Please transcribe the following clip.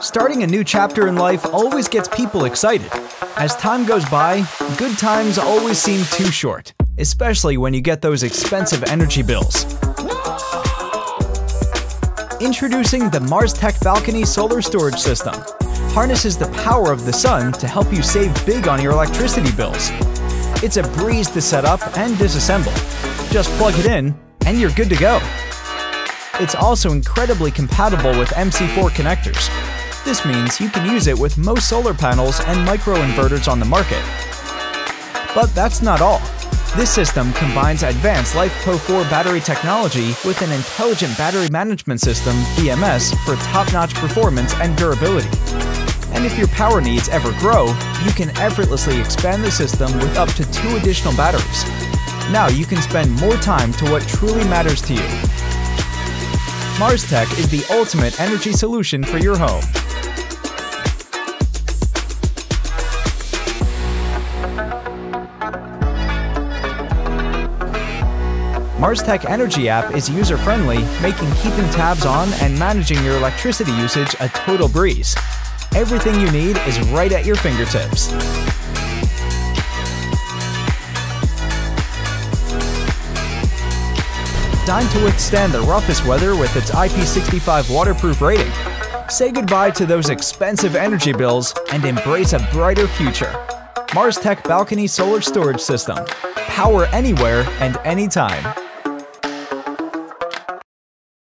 Starting a new chapter in life always gets people excited. As time goes by, good times always seem too short, especially when you get those expensive energy bills. Introducing the Marstek Balcony Solar Storage System. Harnesses the power of the sun to help you save big on your electricity bills. It's a breeze to set up and disassemble. Just plug it in, and you're good to go. It's also incredibly compatible with MC4 connectors. This means you can use it with most solar panels and microinverters on the market. But that's not all. This system combines advanced LiFePO4 battery technology with an intelligent battery management system, EMS, for top-notch performance and durability. And if your power needs ever grow, you can effortlessly expand the system with up to 2 additional batteries. Now you can spend more time to what truly matters to you. Marstek is the ultimate energy solution for your home. Marstek Energy app is user-friendly, making keeping tabs on and managing your electricity usage a total breeze. Everything you need is right at your fingertips. Designed to withstand the roughest weather with its IP65 waterproof rating. Say goodbye to those expensive energy bills and embrace a brighter future. Marstek Balcony Solar Storage System. Power anywhere and anytime.